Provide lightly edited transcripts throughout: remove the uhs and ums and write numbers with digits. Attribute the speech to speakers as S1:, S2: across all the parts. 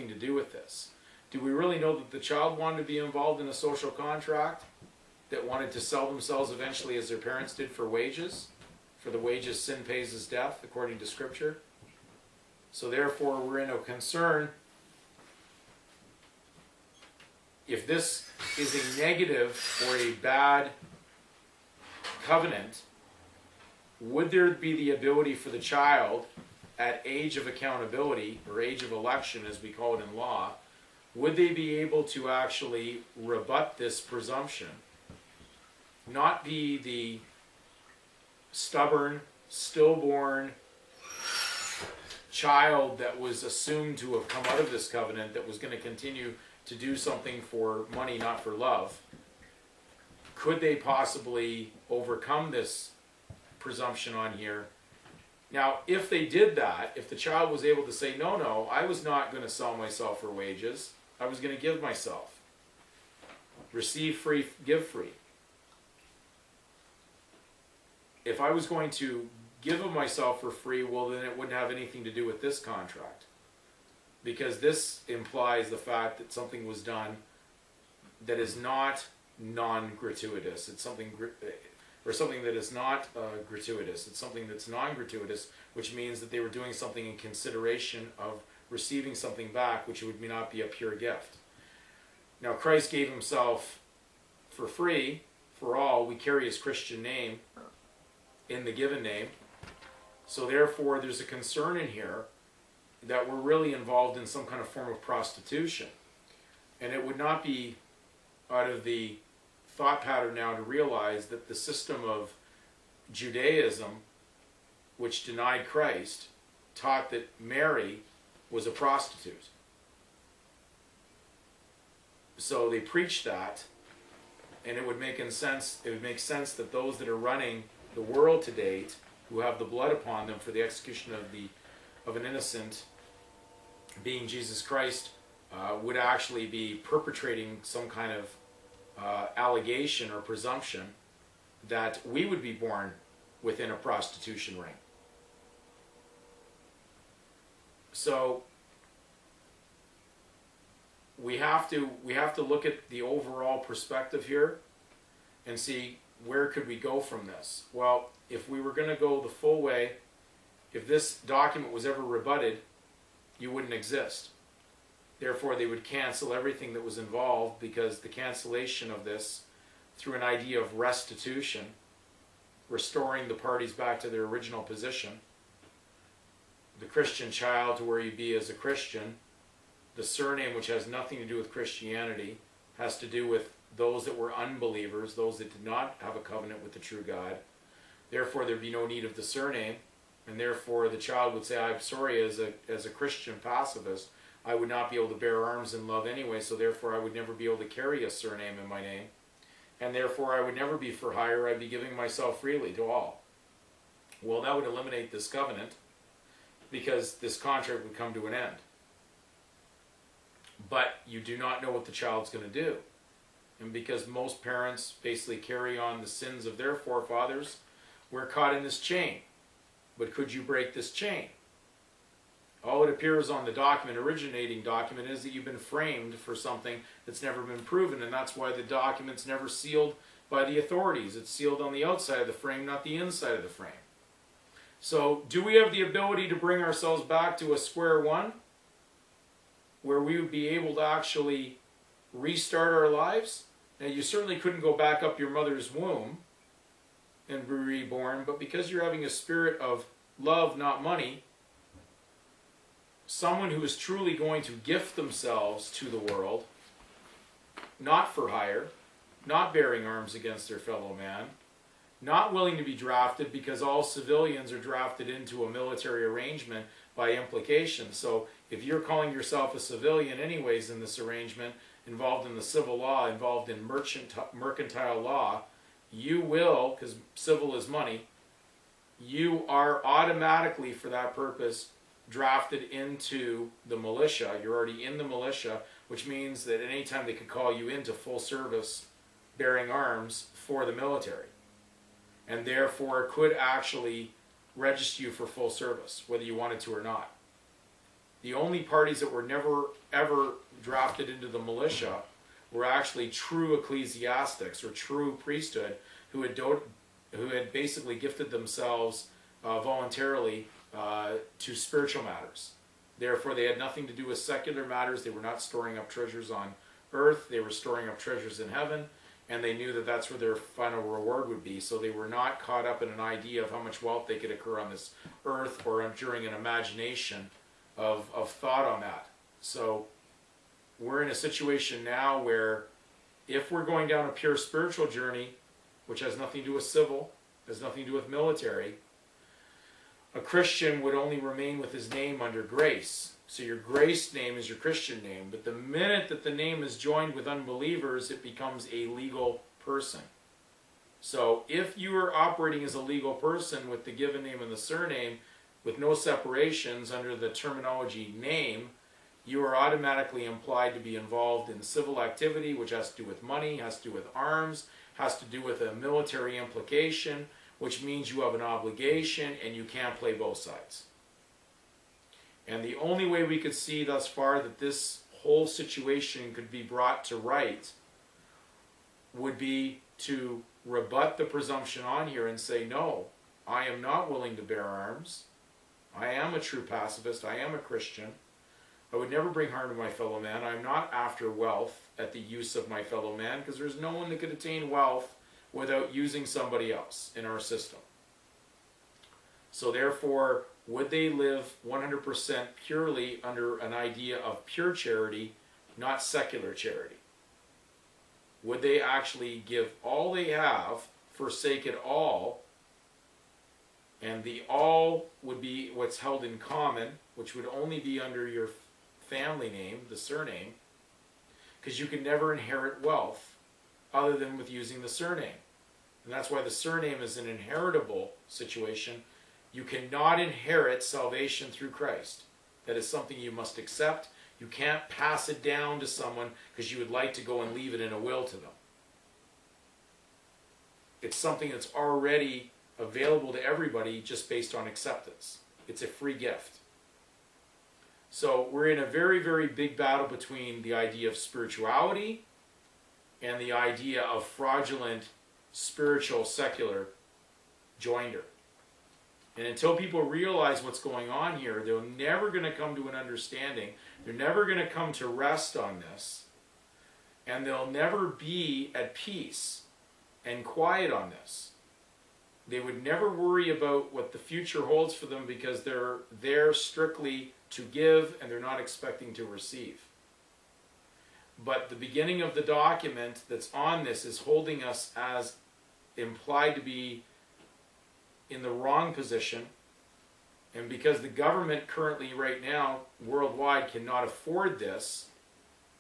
S1: to do with this. Do we really know that the child wanted to be involved in a social contract that wanted to sell themselves eventually as their parents did for wages? For the wages sin pays is death, according to Scripture. So therefore we're in a concern. If this is a negative or a bad covenant, would there be the ability for the child at age of accountability, or age of election as we call it in law, would they be able to actually rebut this presumption? Not be the stubborn, stillborn child that was assumed to have come out of this covenant that was going to continue to do something for money, not for love. Could they possibly overcome this presumption on here? Now, if they did that, if the child was able to say, no, I was not going to sell myself for wages, I was going to give myself. Receive free, give free. If I was going to give of myself for free, well, then it wouldn't have anything to do with this contract. Because this implies the fact that something was done that is not non-gratuitous. It's something, or something that is not gratuitous. It's something that's non-gratuitous, which means that they were doing something in consideration of receiving something back, which would not be a pure gift. Now, Christ gave himself for free for all. We carry his Christian name in the given name. So therefore, there's a concern in here that we're really involved in some kind of form of prostitution. And it would not be out of the thought pattern now to realize that the system of Judaism, which denied Christ, taught that Mary was a prostitute. So they preached that, and it would make sense that those that are running the world to date, who have the blood upon them for the execution of an innocent being Jesus Christ, would actually be perpetrating some kind of allegation or presumption that we would be born within a prostitution ring. So we have to look at the overall perspective here and see where could we go from this. Well, if we were going to go the full way, if this document was ever rebutted, you wouldn't exist. Therefore, they would cancel everything that was involved, because the cancellation of this through an idea of restitution, restoring the parties back to their original position, the Christian child to where you be as a Christian, the surname, which has nothing to do with Christianity, has to do with those that were unbelievers, those that did not have a covenant with the true God. Therefore, there'd be no need of the surname, and therefore the child would say, I'm sorry, as a Christian pacifist, I would not be able to bear arms in love anyway, so therefore I would never be able to carry a surname in my name, and therefore I would never be for hire, I'd be giving myself freely to all. Well, that would eliminate this covenant, because this contract would come to an end. But you do not know what the child's going to do. And because most parents basically carry on the sins of their forefathers, we're caught in this chain. But could you break this chain? All it appears on the document, originating document, is that you've been framed for something that's never been proven, and that's why the document's never sealed by the authorities. It's sealed on the outside of the frame, not the inside of the frame. So, do we have the ability to bring ourselves back to a square one, where we would be able to actually restart our lives? Now, you certainly couldn't go back up your mother's womb and be reborn, but because you're having a spirit of love, not money, someone who is truly going to gift themselves to the world, not for hire, not bearing arms against their fellow man, not willing to be drafted, because all civilians are drafted into a military arrangement by implication. So if you're calling yourself a civilian anyways in this arrangement, involved in the civil law, involved in mercantile law, you will, because civil is money, you are automatically, for that purpose, drafted into the militia. You're already in the militia, which means that at any time they could call you into full service bearing arms for the military, and therefore could actually register you for full service, whether you wanted to or not. The only parties that were never ever drafted into the militia were actually true ecclesiastics or true priesthood who had basically gifted themselves voluntarily to spiritual matters. Therefore, they had nothing to do with secular matters. They were not storing up treasures on earth. They were storing up treasures in heaven, and they knew that that's where their final reward would be. So they were not caught up in an idea of how much wealth they could accrue on this earth or during an imagination of thought on that. So we're in a situation now where if we're going down a pure spiritual journey, which has nothing to do with civil, has nothing to do with military, a Christian would only remain with his name under grace. So your grace name is your Christian name. But the minute that the name is joined with unbelievers, it becomes a legal person. So if you are operating as a legal person with the given name and the surname, with no separations under the terminology name, you are automatically implied to be involved in civil activity, which has to do with money, has to do with arms, has to do with a military implication, which means you have an obligation and you can't play both sides. And the only way we could see thus far that this whole situation could be brought to right would be to rebut the presumption on here and say, no, I am not willing to bear arms. I am a true pacifist. I am a Christian. I would never bring harm to my fellow man. I'm not after wealth at the use of my fellow man, because there's no one that could attain wealth without using somebody else in our system. So therefore, would they live 100% purely under an idea of pure charity, not secular charity? Would they actually give all they have, forsake it all, and the all would be what's held in common, which would only be under your family name, the surname, because you can never inherit wealth other than with using the surname. And that's why the surname is an inheritable situation. You cannot inherit salvation through Christ. That is something you must accept. You can't pass it down to someone because you would like to go and leave it in a will to them. It's something that's already available to everybody just based on acceptance. It's a free gift. So we're in a very, very big battle between the idea of spirituality and the idea of fraudulent spiritual secular joinder. And until people realize what's going on here, they're never going to come to an understanding. They're never going to come to rest on this. And they'll never be at peace and quiet on this. They would never worry about what the future holds for them because they're there strictly to give and they're not expecting to receive. But the beginning of the document that's on this is holding us as implied to be in the wrong position. And because the government currently right now worldwide cannot afford this,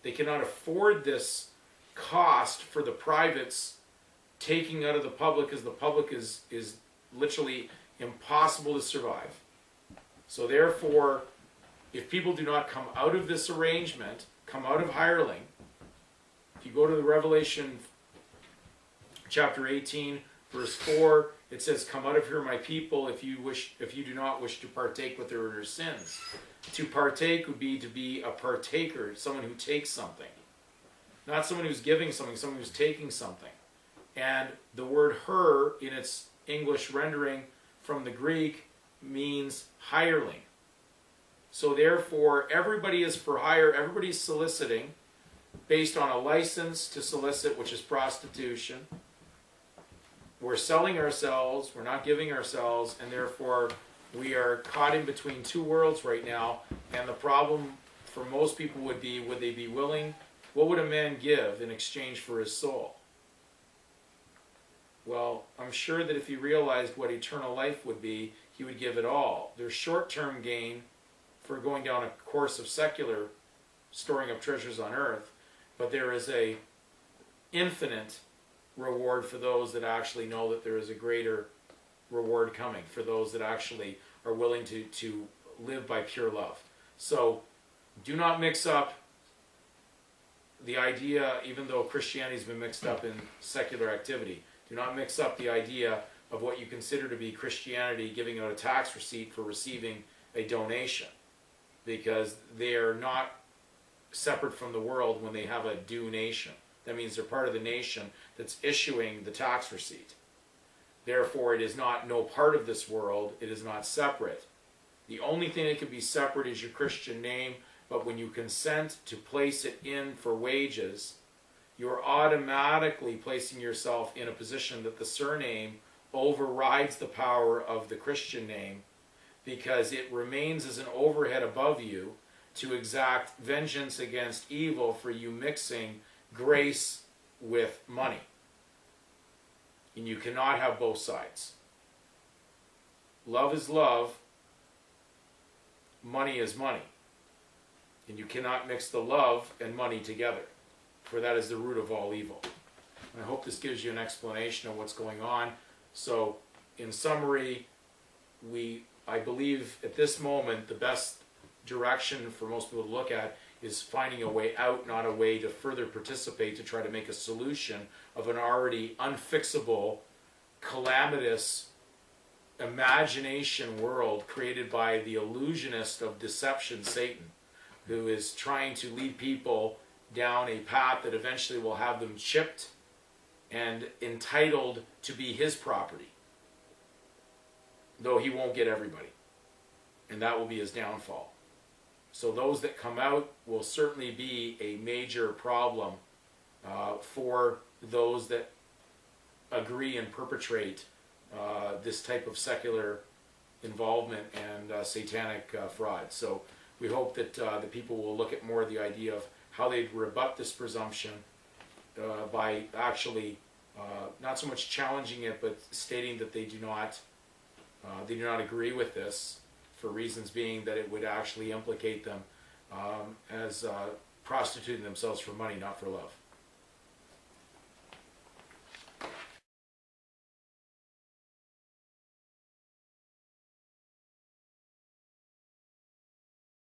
S1: they cannot afford this cost for the privates taking out of the public, because the public is literally impossible to survive. So therefore, if people do not come out of this arrangement, come out of hireling, if you go to the Revelation chapter 18, verse 4, it says, "Come out of here, my people, if you do not wish to partake with their sins." To partake would be to be a partaker, someone who takes something. Not someone who's giving something, someone who's taking something. And the word her, in its English rendering from the Greek, means hireling. So therefore, everybody is for hire, everybody's soliciting based on a license to solicit, which is prostitution. We're selling ourselves, we're not giving ourselves, and therefore we are caught in between two worlds right now. And the problem for most people would be, would they be willing, what would a man give in exchange for his soul? Well, I'm sure that if he realized what eternal life would be, he would give it all. There's short-term gain for going down a course of secular storing up treasures on earth, but there is a infinite reward for those that actually know that there is a greater reward coming, for those that actually are willing to live by pure love. So do not mix up the idea, even though Christianity has been mixed up in secular activity. Do not mix up the idea of what you consider to be Christianity giving out a tax receipt for receiving a donation. because they are not separate from the world when they have a due nation. That means they're part of the nation that's issuing the tax receipt. Therefore, it is not no part of this world. It is not separate. The only thing that can be separate is your Christian name, but when you consent to place it in for wages, you're automatically placing yourself in a position that the surname overrides the power of the Christian name, because it remains as an overhead above you to exact vengeance against evil for you mixing grace with money. And you cannot have both sides. Love is love, money is money. And you cannot mix the love and money together, for that is the root of all evil. And I hope this gives you an explanation of what's going on. So, in summary, I believe at this moment the best direction for most people to look at is finding a way out, not a way to further participate to try to make a solution of an already unfixable, calamitous imagination world created by the illusionist of deception, Satan, who is trying to lead people down a path that eventually will have them chipped and entitled to be his property, though he won't get everybody, and that will be his downfall. So those that come out will certainly be a major problem for those that agree and perpetrate this type of secular involvement and satanic fraud. So we hope that the people will look at more of the idea of how they rebut this presumption by actually not so much challenging it, but stating that they do not agree with this, for reasons being that it would actually implicate them as prostituting themselves for money, not for love.